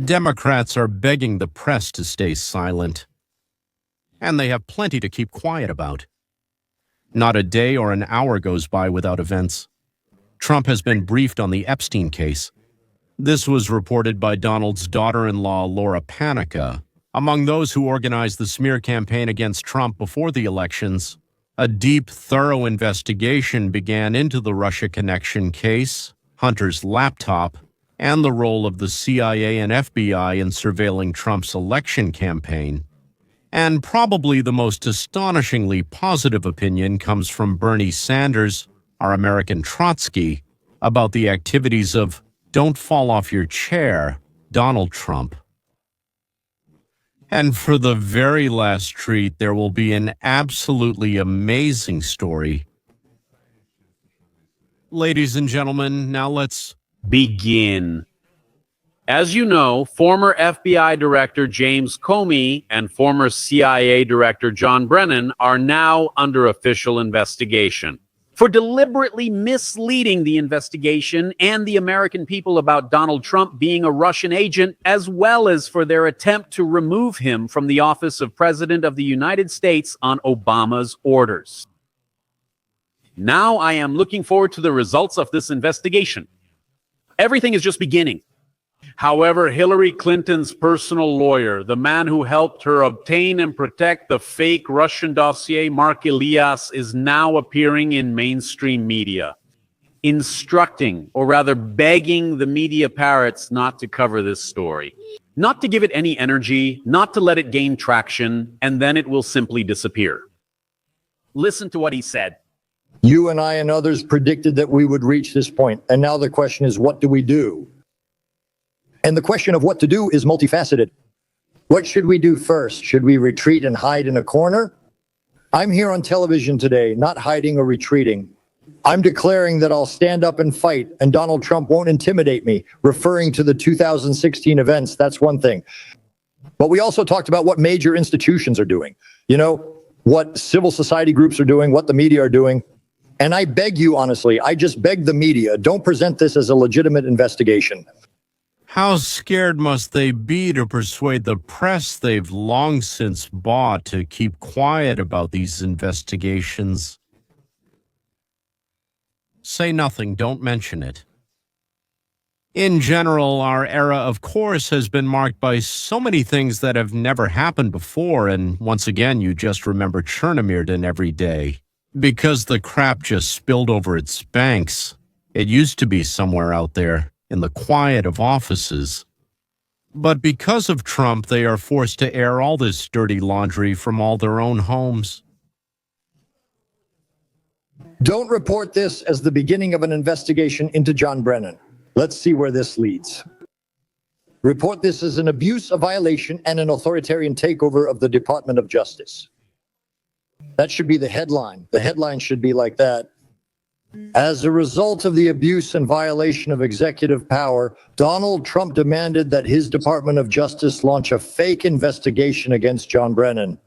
Democrats are begging the press to stay silent, and they have plenty to keep quiet about. Not a day or an hour goes by without events. Trump has been briefed on the Epstein case. This was reported by Donald's daughter-in-law, Laura Panica. Among those who organized the smear campaign against Trump before the elections, a deep, thorough investigation began into the Russia connection case, Hunter's laptop, and the role of the CIA and FBI in surveilling Trump's election campaign. And probably the most astonishingly positive opinion comes from Bernie Sanders, our American Trotsky, about the activities of "don't fall off your chair" Donald Trump. And for the very last treat, there will be an absolutely amazing story. Ladies and gentlemen, now let's begin. As you know, former FBI Director James Comey and former CIA Director John Brennan are now under official investigation for deliberately misleading the investigation and the American people about Donald Trump being a Russian agent, as well as for their attempt to remove him from the office of President of the United States on Obama's orders. Now I am looking forward to the results of this investigation. Everything is just beginning. However, Hillary Clinton's personal lawyer, the man who helped her obtain and protect the fake Russian dossier, Mark Elias, is now appearing in mainstream media, instructing, or rather begging, the media parrots not to cover this story, not to give it any energy, not to let it gain traction, and then it will simply disappear. Listen to what he said. You and I and others predicted that we would reach this point, and now the question is, what do we do? And the question of what to do is multifaceted. What should we do first? Should we retreat and hide in a corner? I'm here on television today, not hiding or retreating. I'm declaring that I'll stand up and fight, and Donald Trump won't intimidate me, referring to the 2016 events. That's one thing. But we also talked about what major institutions are doing, what civil society groups are doing, what the media are doing. And I beg you, honestly, I just beg the media, don't present this as a legitimate investigation. How scared must they be to persuade the press they've long since bought to keep quiet about these investigations? Say nothing, don't mention it. In general, our era, of course, has been marked by so many things that have never happened before, and once again, you just remember Chernomyrdin every day. Because the crap just spilled over its banks. It used to be somewhere out there, in the quiet of offices. But because of Trump, they are forced to air all this dirty laundry from all their own homes. Don't report this as the beginning of an investigation into John Brennan. Let's see where this leads. Report this as an abuse, a violation, and an authoritarian takeover of the Department of Justice. That should be the headline. The headline should be like that. As a result of the abuse and violation of executive power, Donald Trump demanded that his Department of Justice launch a fake investigation against John Brennan.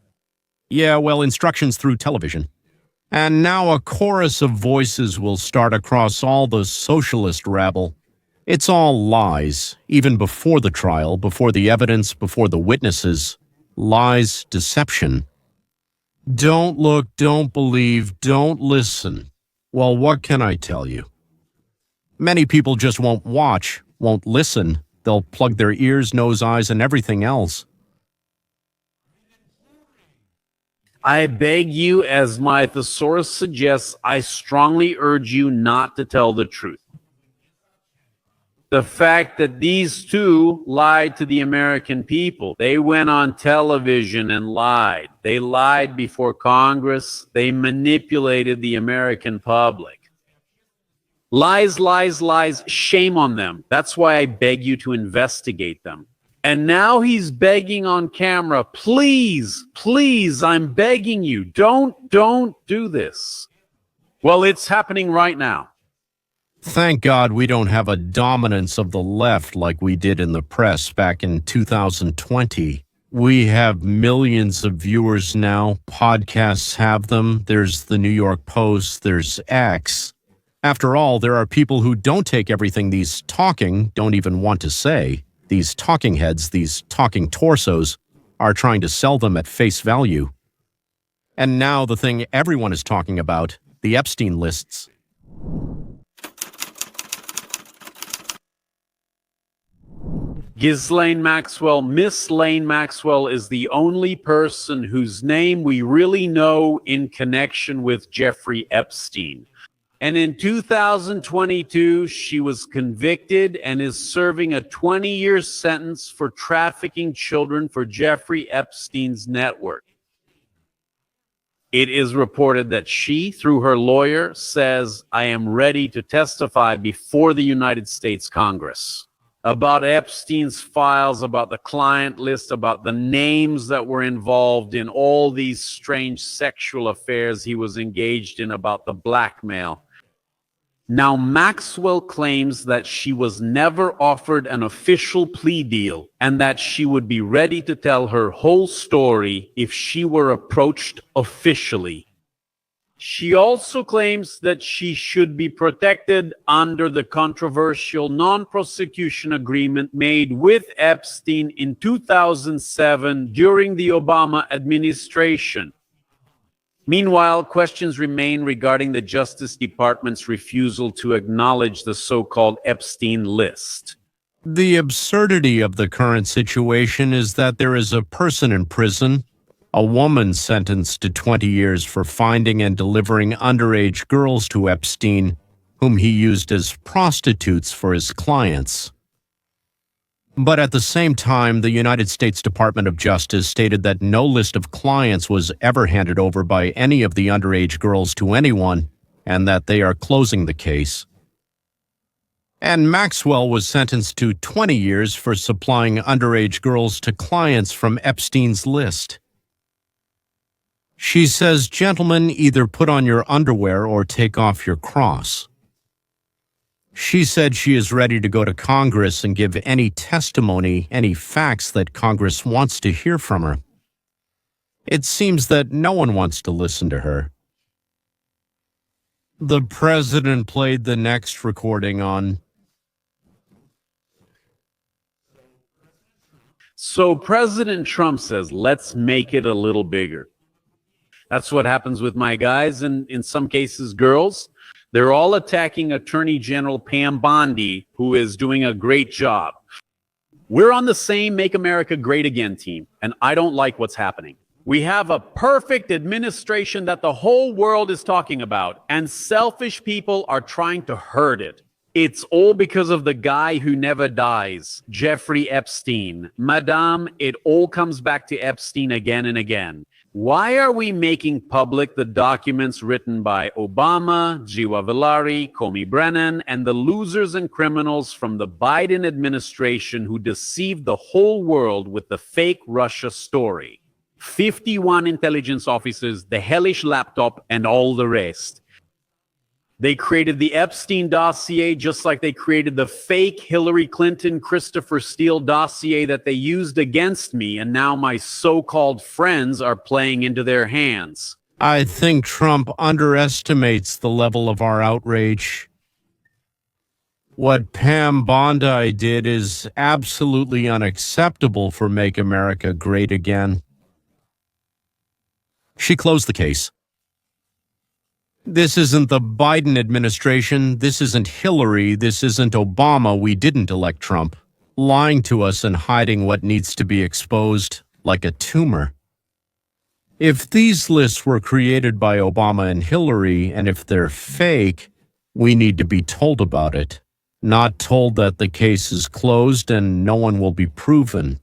Yeah, well, instructions through television. And now a chorus of voices will start across all the socialist rabble. It's all lies, even before the trial, before the evidence, before the witnesses. Lies, deception. Don't look, don't believe, don't listen. Well, what can I tell you? Many people just won't watch, won't listen. They'll plug their ears, nose, eyes, and everything else. I beg you, as my thesaurus suggests, I strongly urge you not to tell the truth. The fact that these two lied to the American people, they went on television and lied. They lied before Congress. They manipulated the American public. Lies, lies, lies. Shame on them. That's why I beg you to investigate them. And now he's begging on camera, please, please, I'm begging you, don't do this. Well, it's happening right now. Thank God we don't have a dominance of the left like we did in the press back in 2020. We have millions of viewers now. Podcasts have them. There's the New York Post. There's X. After all, there are people who don't take everything these talking don't even want to say. These talking heads, these talking torsos, are trying to sell them at face value. And now the thing everyone is talking about, the Epstein lists. Ghislaine Maxwell, Miss Lane Maxwell, is the only person whose name we really know in connection with Jeffrey Epstein. And in 2022, she was convicted and is serving a 20-year sentence for trafficking children for Jeffrey Epstein's network. It is reported that she, through her lawyer, says, "I am ready to testify before the United States Congress about Epstein's files, about the client list, about the names that were involved in all these strange sexual affairs he was engaged in, about the blackmail." Now, Maxwell claims that she was never offered an official plea deal and that she would be ready to tell her whole story if she were approached officially. She also claims that she should be protected under the controversial non-prosecution agreement made with Epstein in 2007 during the Obama administration. Meanwhile, questions remain regarding the Justice Department's refusal to acknowledge the so-called Epstein list. The absurdity of the current situation is that there is a person in prison, a woman sentenced to 20 years for finding and delivering underage girls to Epstein, whom he used as prostitutes for his clients. But at the same time, the United States Department of Justice stated that no list of clients was ever handed over by any of the underage girls to anyone, and that they are closing the case. And Maxwell was sentenced to 20 years for supplying underage girls to clients from Epstein's list. She says, "Gentlemen, either put on your underwear or take off your cross." She said she is ready to go to Congress and give any testimony, any facts that Congress wants to hear from her. It seems that no one wants to listen to her. The president played the next recording on. So President Trump says, let's make it a little bigger. That's what happens with my guys, and in some cases, girls. They're all attacking Attorney General Pam Bondi, who is doing a great job. We're on the same Make America Great Again team, and I don't like what's happening. We have a perfect administration that the whole world is talking about, and selfish people are trying to hurt it. It's all because of the guy who never dies, Jeffrey Epstein. Madame, it all comes back to Epstein again and again. Why are we making public the documents written by Obama, Jiwa Villari, Comey Brennan, and the losers and criminals from the Biden administration who deceived the whole world with the fake Russia story? 51 intelligence officers, the hellish laptop, and all the rest. They created the Epstein dossier just like they created the fake Hillary Clinton, Christopher Steele dossier that they used against me, and now my so-called friends are playing into their hands. I think Trump underestimates the level of our outrage. What Pam Bondi did is absolutely unacceptable for Make America Great Again. She closed the case. This isn't the Biden administration, this isn't Hillary, this isn't Obama, we didn't elect Trump, lying to us and hiding what needs to be exposed like a tumor. If these lists were created by Obama and Hillary, and if they're fake, we need to be told about it, not told that the case is closed and no one will be proven.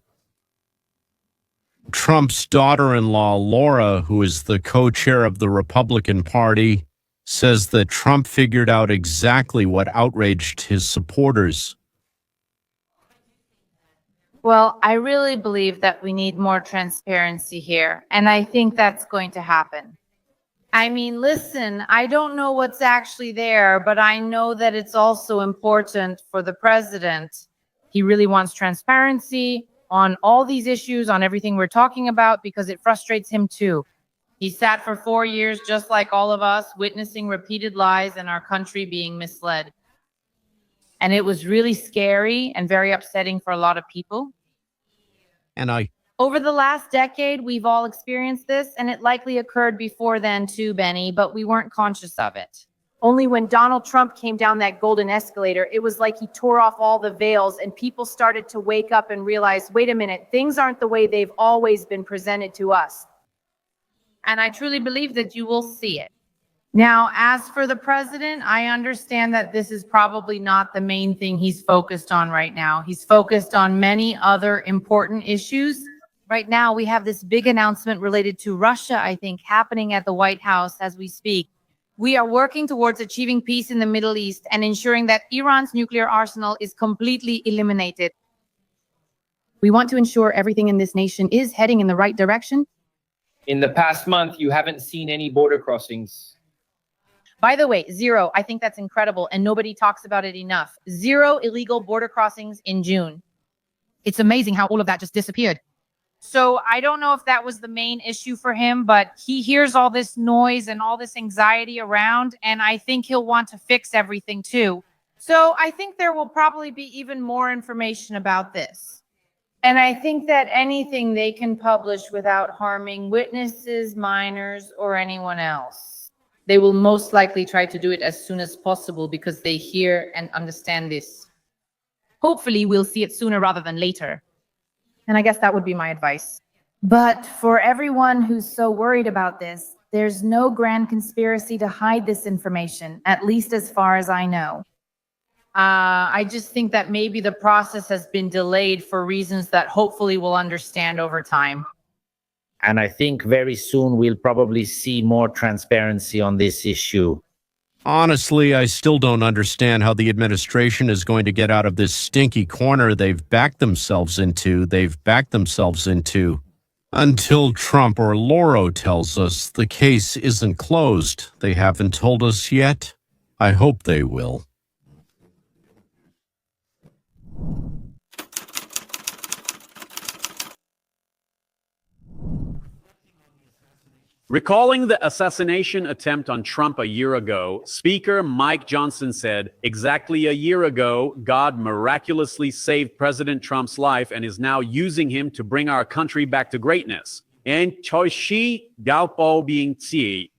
Trump's daughter-in-law, Laura, who is the co-chair of the Republican Party, says that Trump figured out exactly what outraged his supporters. Well, I really believe that we need more transparency here, and I think that's going to happen. I mean, listen, I don't know what's actually there, but I know that it's also important for the president. He really wants transparency on all these issues, on everything we're talking about, because it frustrates him too. He sat for 4 years, just like all of us, witnessing repeated lies and our country being misled. And it was really scary and very upsetting for a lot of people. And Over the last decade, we've all experienced this, and it likely occurred before then too, Benny, but we weren't conscious of it. Only when Donald Trump came down that golden escalator, it was like he tore off all the veils and people started to wake up and realize, wait a minute, things aren't the way they've always been presented to us. And I truly believe that you will see it. Now, as for the president, I understand that this is probably not the main thing he's focused on right now. He's focused on many other important issues. Right now, we have this big announcement related to Russia, I think, happening at the White House as we speak. We are working towards achieving peace in the Middle East and ensuring that Iran's nuclear arsenal is completely eliminated. We want to ensure everything in this nation is heading in the right direction. In the past month, you haven't seen any border crossings. By the way, 0, I think that's incredible, and nobody talks about it enough. 0 illegal border crossings in June. It's amazing how all of that just disappeared. So I don't know if that was the main issue for him, but he hears all this noise and all this anxiety around, and I think he'll want to fix everything too. So I think there will probably be even more information about this. And I think that anything they can publish without harming witnesses, minors, or anyone else, they will most likely try to do it as soon as possible because they hear and understand this. Hopefully, we'll see it sooner rather than later. And I guess that would be my advice. But for everyone who's so worried about this, there's no grand conspiracy to hide this information, at least as far as I know. I just think that maybe the process has been delayed for reasons that hopefully we'll understand over time. And I think very soon we'll probably see more transparency on this issue. honestly, I still don't understand how the administration is going to get out of this stinky corner they've backed themselves into. Until Trump or Lauro tells us the case isn't closed. They haven't told us yet. I hope they will. Recalling the assassination attempt on Trump a year ago, Speaker Mike Johnson said, "Exactly a year ago, God miraculously saved President Trump's life and is now using him to bring our country back to greatness." And Choishi Galpo being Tsi.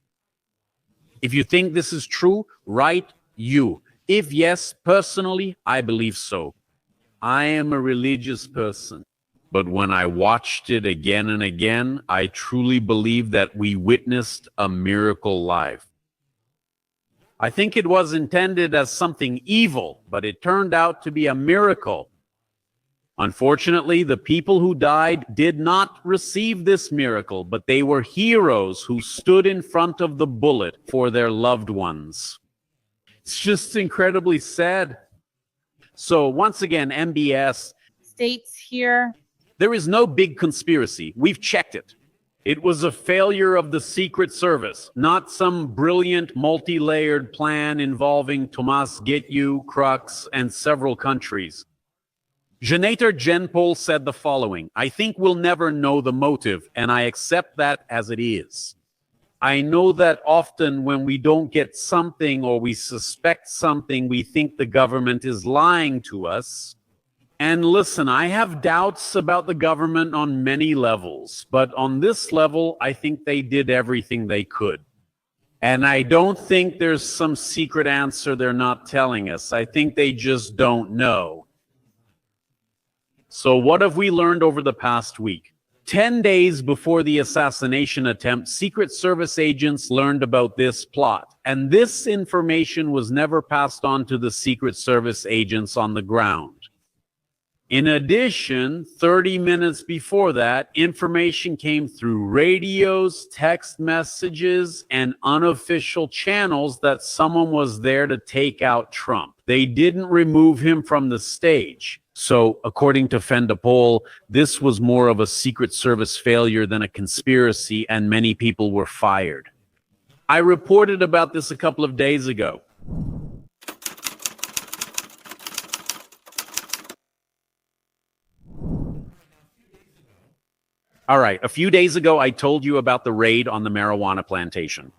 If you think this is true, write you. If yes, personally, I believe so. I am a religious person. But when I watched it again and again, I truly believe that we witnessed a miracle live. I think it was intended as something evil, but it turned out to be a miracle. Unfortunately, the people who died did not receive this miracle, but they were heroes who stood in front of the bullet for their loved ones. It's just incredibly sad. So once again, MBS states here, there is no big conspiracy. We've checked it. It was a failure of the Secret Service, not some brilliant multi-layered plan involving Tomas Gityu, Crux, and several countries. Senator Jen Paul said the following: "I think we'll never know the motive, and I accept that as it is. I know that often when we don't get something or we suspect something, we think the government is lying to us. And listen, I have doubts about the government on many levels, but on this level, I think they did everything they could. And I don't think there's some secret answer they're not telling us. I think they just don't know." So what have we learned over the past week? 10 days before the assassination attempt, Secret Service agents learned about this plot, and this information was never passed on to the Secret Service agents on the ground. In addition, 30 minutes before that, information came through radios, text messages, and unofficial channels that someone was there to take out Trump. They didn't remove him from the stage. So, according to Fendapol, this was more of a Secret Service failure than a conspiracy, and many people were fired. I reported about this a couple of days ago. All right, a few days ago, I told you about the raid on the marijuana plantation.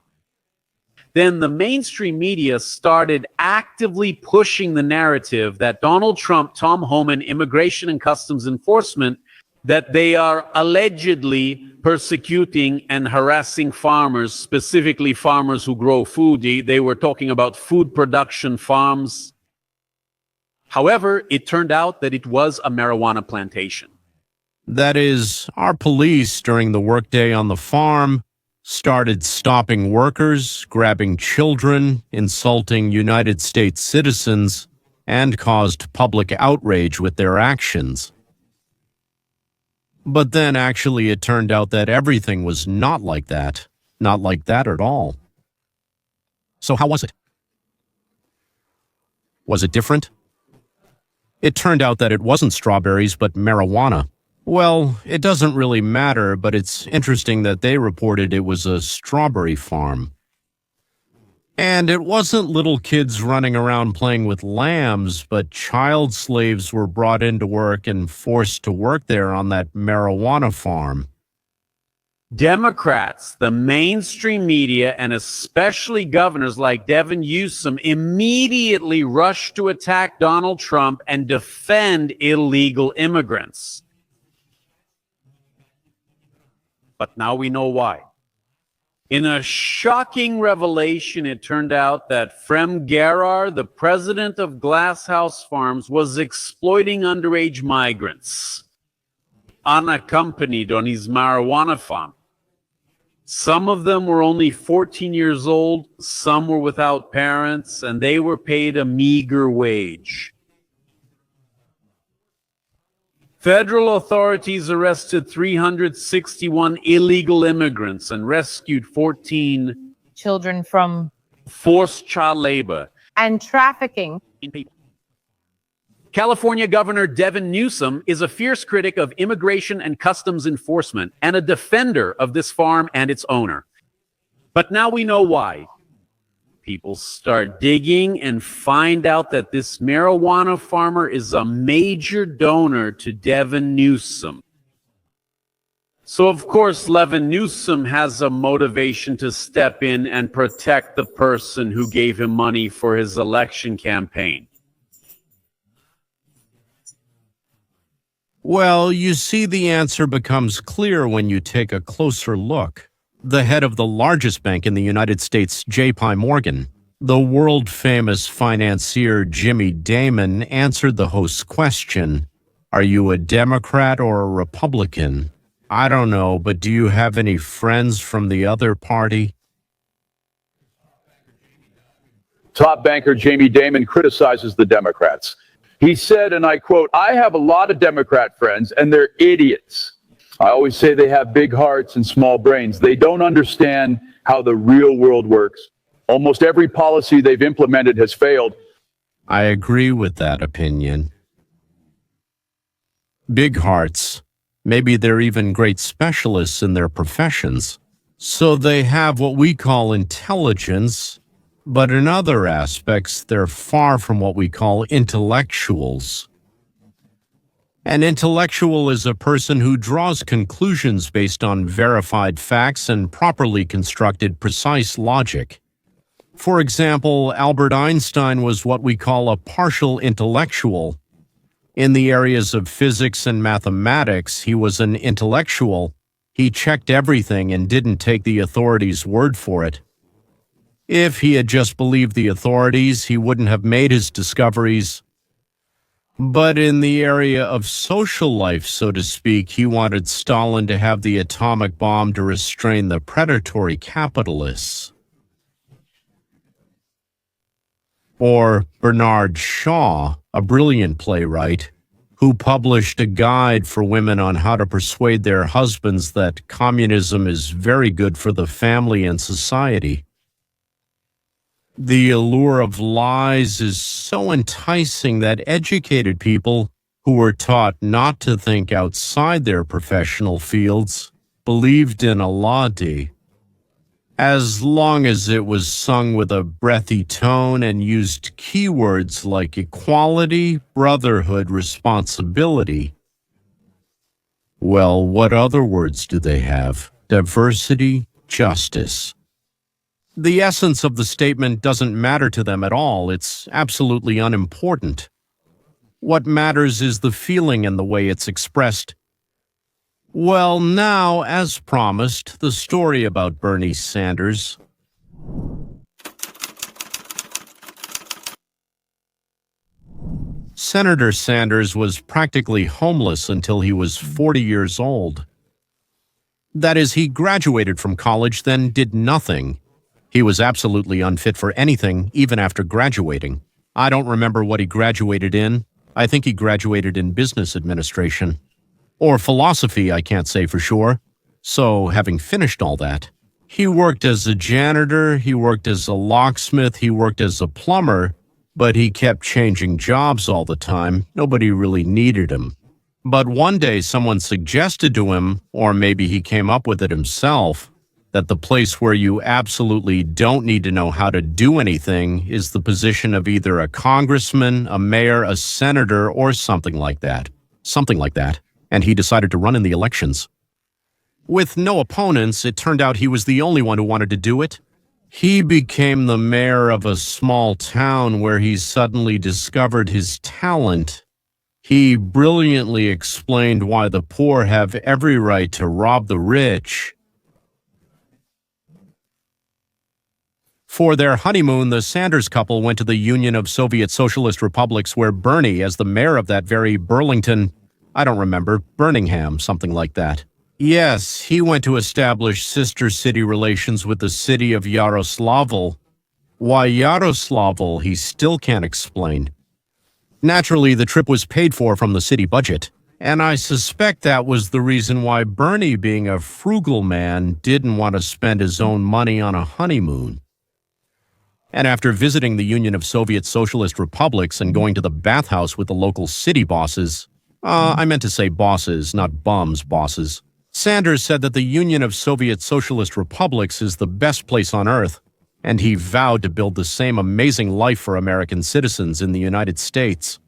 then the mainstream media started actively pushing the narrative that Donald Trump, Tom Homan, Immigration and Customs Enforcement, that they are allegedly persecuting and harassing farmers, specifically farmers who grow food. They were talking about food production farms. However, it turned out that it was a marijuana plantation. That is, our police during the workday on the farm started stopping workers, grabbing children, insulting United States citizens, and caused public outrage with their actions. But then actually it turned out that everything was not like that at all. So how was it? Was it different? It turned out that it wasn't strawberries, but marijuana. Well, it doesn't really matter, but it's interesting that they reported it was a strawberry farm. And it wasn't little kids running around playing with lambs, but child slaves were brought into work and forced to work there on that marijuana farm. Democrats, the mainstream media, and especially governors like Devin Newsom immediately rushed to attack Donald Trump and defend illegal immigrants. But now we know why. In a shocking revelation, it turned out that Frem Gerar, the president of Glasshouse Farms, was exploiting underage migrants unaccompanied on his marijuana farm. Some of them were only 14 years old, some were without parents, and they were paid a meager wage. Federal authorities arrested 361 illegal immigrants and rescued 14 Children from forced child labor and trafficking. in people. California Governor Devin Newsom is a fierce critic of Immigration and Customs Enforcement and a defender of this farm and its owner. But now we know why. People start digging and find out that this marijuana farmer is a major donor to Devin Newsom. So, of course, Levin Newsom has a motivation to step in and protect the person who gave him money for his election campaign. Well, you see, the answer becomes clear when you take a closer look. The head of the largest bank in the United States, J.P. Morgan, the world-famous financier Jimmy Damon, answered the host's question, "Are you a Democrat or a Republican?" "I don't know, but do you have any friends from the other party?" Top banker Jamie Dimon criticizes the Democrats. He said, and I quote, "I have a lot of Democrat friends, and they're idiots. I always say they have big hearts and small brains. They don't understand how the real world works. Almost every policy they've implemented has failed." I agree with that opinion. Big hearts. Maybe they're even great specialists in their professions. So they have what we call intelligence, but in other aspects, they're far from what we call intellectuals. An intellectual is a person who draws conclusions based on verified facts and properly constructed precise logic. For example, Albert Einstein was what we call a partial intellectual. In the areas of physics and mathematics, he was an intellectual. He checked everything and didn't take the authorities' word for it. If he had just believed the authorities, he wouldn't have made his discoveries. But in the area of social life, so to speak, he wanted Stalin to have the atomic bomb to restrain the predatory capitalists. Or Bernard Shaw, a brilliant playwright, who published a guide for women on how to persuade their husbands that communism is very good for the family and society. The allure of lies is so enticing that educated people who were taught not to think outside their professional fields believed in Allah, as long as it was sung with a breathy tone and used keywords like equality, brotherhood, responsibility. Well, what other words do they have? Diversity, justice. The essence of the statement doesn't matter to them at all. It's absolutely unimportant. What matters is the feeling and the way it's expressed. Well, now, as promised, the story about Bernie Sanders. Senator Sanders was practically homeless until he was 40 years old. That is, he graduated from college, then did nothing. He was absolutely unfit for anything, even after graduating. I don't remember what he graduated in. I think he graduated in business administration. Or philosophy, I can't say for sure. So, having finished all that, he worked as a janitor, he worked as a locksmith, he worked as a plumber, but he kept changing jobs all the time. Nobody really needed him. But one day someone suggested to him, or maybe he came up with it himself, that the place where you absolutely don't need to know how to do anything is the position of either a congressman, a mayor, a senator, or something like that. Something like that. And he decided to run in the elections. With no opponents, it turned out he was the only one who wanted to do it. He became the mayor of a small town where he suddenly discovered his talent. He brilliantly explained why the poor have every right to rob the rich. For their honeymoon, the Sanders couple went to the Union of Soviet Socialist Republics, where Bernie, as the mayor of that very Burlington, I don't remember, Birmingham, something like that. Yes, he went to establish sister city relations with the city of Yaroslavl. Why Yaroslavl, he still can't explain. Naturally, the trip was paid for from the city budget, and I suspect that was the reason why Bernie, being a frugal man, didn't want to spend his own money on a honeymoon. And after visiting the Union of Soviet Socialist Republics and going to the bathhouse with the local city bosses, I meant to say bosses, not bums, bosses, Sanders said that the Union of Soviet Socialist Republics is the best place on earth, and he vowed to build the same amazing life for American citizens in the United States.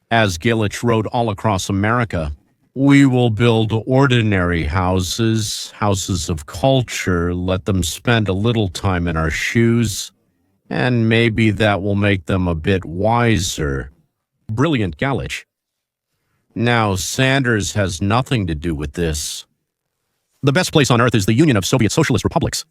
As Gilich wrote all across America, "We will build ordinary houses, houses of culture, let them spend a little time in our shoes, and maybe that will make them a bit wiser." Brilliant Gilich. Now, Sanders has nothing to do with this. The best place on earth is the Union of Soviet Socialist Republics.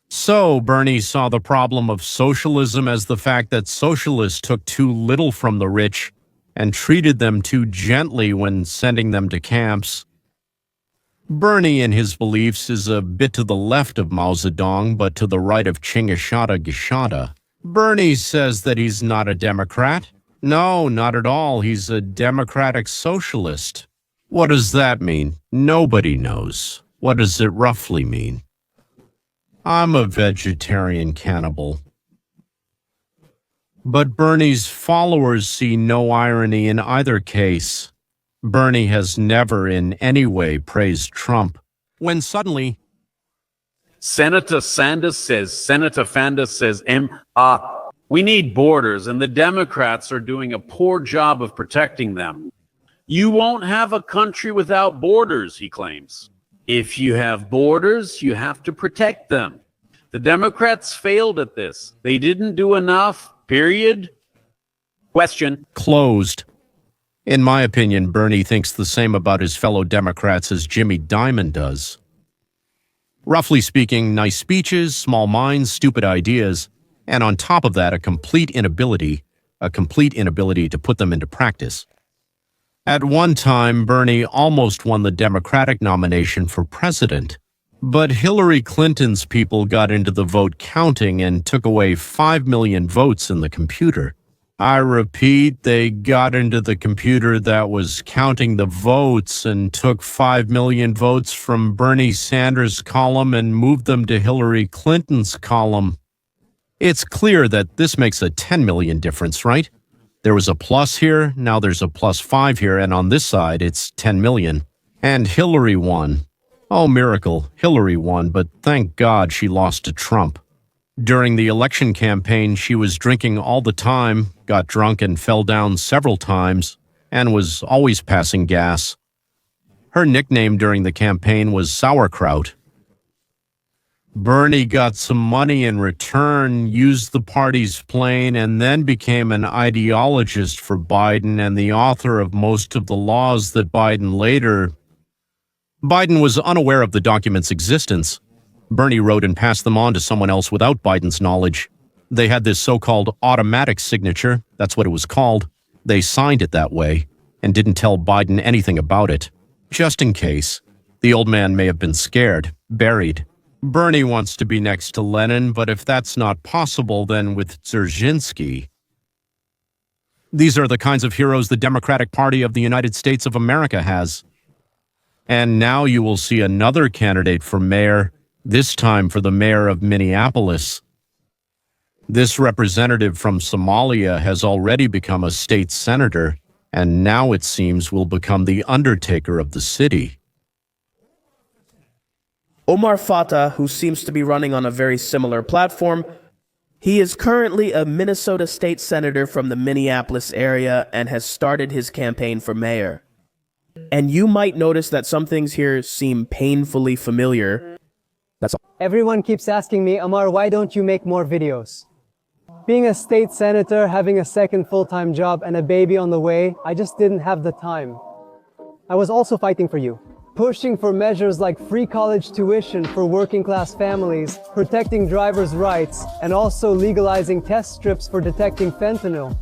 So, Bernie saw the problem of socialism as the fact that socialists took too little from the rich and treated them too gently when sending them to camps. Bernie, in his beliefs, is a bit to the left of Mao Zedong, but to the right of Chingashada Gishada. Bernie says that he's not a Democrat. No, not at all. He's a democratic socialist. What does that mean? Nobody knows. What does it roughly mean? I'm a vegetarian cannibal. But Bernie's followers see no irony in either case. Bernie has never in any way praised Trump. When suddenly, Senator Sanders says, Senator Fanders says, we need borders, and the Democrats are doing a poor job of protecting them. You won't have a country without borders, he claims. If you have borders, you have to protect them. The Democrats failed at this. They didn't do enough, period. Question. Closed. In my opinion, Bernie thinks the same about his fellow Democrats as Jimmy Dimon does. Roughly speaking, nice speeches, small minds, stupid ideas, and on top of that, a complete inability to put them into practice. At one time, Bernie almost won the Democratic nomination for president, but Hillary Clinton's people got into the vote counting and took away 5 million votes in the computer. I repeat, they got into the computer that was counting the votes and took 5 million votes from Bernie Sanders' column and moved them to Hillary Clinton's column. It's clear that this makes a 10 million difference, right? There was a plus here, now there's a plus 5 here, and on this side, it's 10 million. And Hillary won. Oh, miracle, Hillary won, but thank God she lost to Trump. During the election campaign, she was drinking all the time, got drunk and fell down several times, and was always passing gas. Her nickname during the campaign was Sauerkraut. Bernie got some money in return, used the party's plane, and then became an ideologist for Biden and the author of most of the laws that Biden was unaware of the document's existence. Bernie wrote and passed them on to someone else without Biden's knowledge. They had this so-called automatic signature. That's what it was called. They signed it that way and didn't tell Biden anything about it. Just in case. The old man may have been scared, buried. Bernie wants to be next to Lenin, but if that's not possible, then with Dzerzhinsky. These are the kinds of heroes the Democratic Party of the United States of America has. And now you will see another candidate for mayor, this time for the mayor of Minneapolis. This representative from Somalia has already become a state senator, and now it seems will become the undertaker of the city. Omar Fatah, who seems to be running on a very similar platform, he is currently a Minnesota state senator from the Minneapolis area and has started his campaign for mayor. And you might notice that some things here seem painfully familiar. That's all. Everyone keeps asking me, Amar, why don't you make more videos? Being a state senator, having a second full-time job and a baby on the way, I just didn't have the time. I was also fighting for you. Pushing for measures like free college tuition for working-class families, protecting drivers' rights, and also legalizing test strips for detecting fentanyl.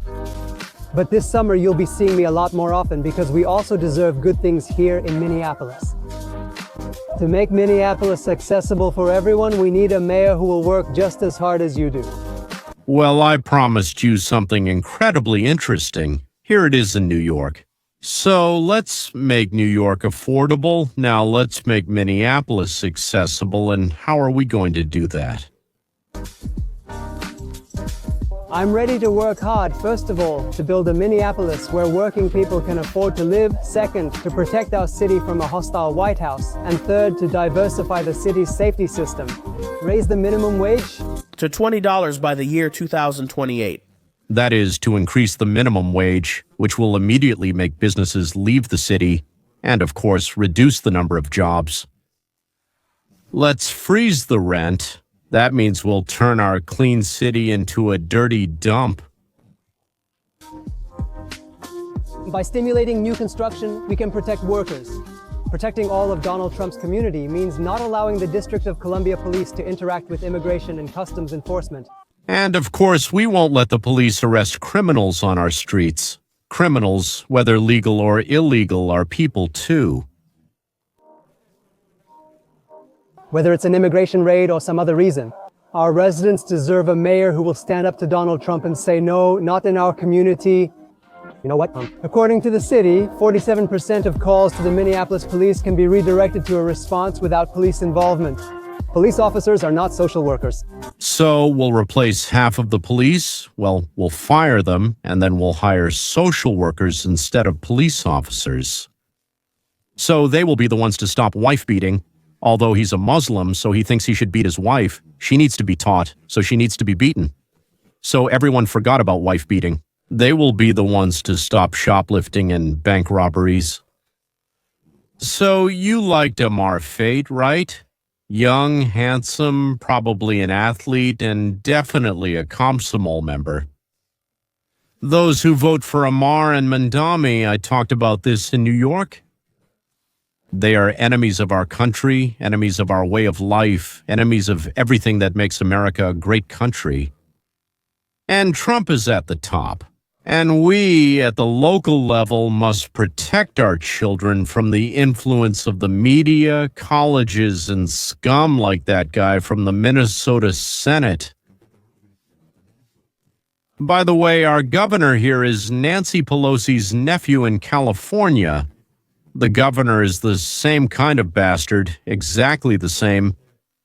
But this summer you'll be seeing me a lot more often because we also deserve good things here in Minneapolis. To make Minneapolis accessible for everyone, we need a mayor who will work just as hard as you do. Well, I promised you something incredibly interesting. Here it is in New York. So let's make New York affordable. Now let's make Minneapolis accessible. And how are we going to do that? I'm ready to work hard, first of all, to build a Minneapolis where working people can afford to live, second, to protect our city from a hostile White House, and third, to diversify the city's safety system. Raise the minimum wage to $20 by the year 2028. That is, to increase the minimum wage, which will immediately make businesses leave the city and, of course, reduce the number of jobs. Let's freeze the rent. That means we'll turn our clean city into a dirty dump. By stimulating new construction, we can protect workers. Protecting all of Donald Trump's community means not allowing the District of Columbia Police to interact with immigration and customs enforcement. And, of course, we won't let the police arrest criminals on our streets. Criminals, whether legal or illegal, are people too. Whether it's an immigration raid or some other reason, our residents deserve a mayor who will stand up to Donald Trump and say, no, not in our community. You know what? According to the city, 47% of calls to the Minneapolis police can be redirected to a response without police involvement. Police officers are not social workers. So we'll replace half of the police, well, we'll fire them, and then we'll hire social workers instead of police officers. So they will be the ones to stop wife beating. Although he's a Muslim, so he thinks he should beat his wife. She needs to be taught, so she needs to be beaten. So everyone forgot about wife beating. They will be the ones to stop shoplifting and bank robberies. So you liked Amar Fate, right? Young, handsome, probably an athlete, and definitely a Komsomol member. Those who vote for Amar and Mandami, I talked about this in New York. They are enemies of our country, enemies of our way of life, enemies of everything that makes America a great country. And Trump is at the top. And we, at the local level, must protect our children from the influence of the media, colleges, and scum like that guy from the Minnesota Senate. By the way, our governor here is Nancy Pelosi's nephew in California. The governor is the same kind of bastard, exactly the same,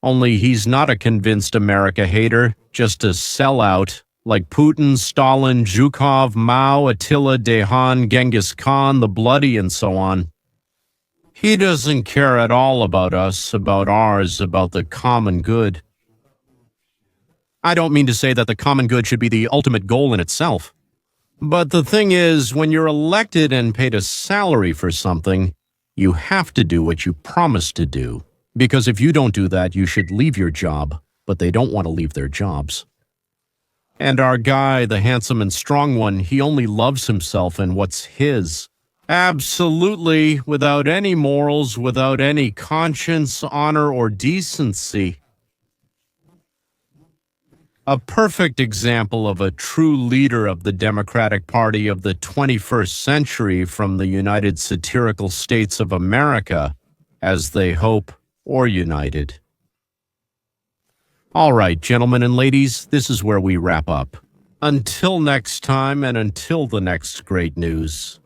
only he's not a convinced America hater, just a sellout, like Putin, Stalin, Zhukov, Mao, Attila, Dehan, Genghis Khan, the Bloody, and so on. He doesn't care at all about us, about ours, about the common good. I don't mean to say that the common good should be the ultimate goal in itself. But the thing is, when you're elected and paid a salary for something, you have to do what you promised to do. Because if you don't do that, you should leave your job, but they don't want to leave their jobs. And our guy, the handsome and strong one, he only loves himself and what's his. Absolutely, without any morals, without any conscience, honor, or decency. A perfect example of a true leader of the Democratic Party of the 21st century from the United Satirical States of America, as they hope, or united. All right, gentlemen and ladies, this is where we wrap up. Until next time and until the next great news.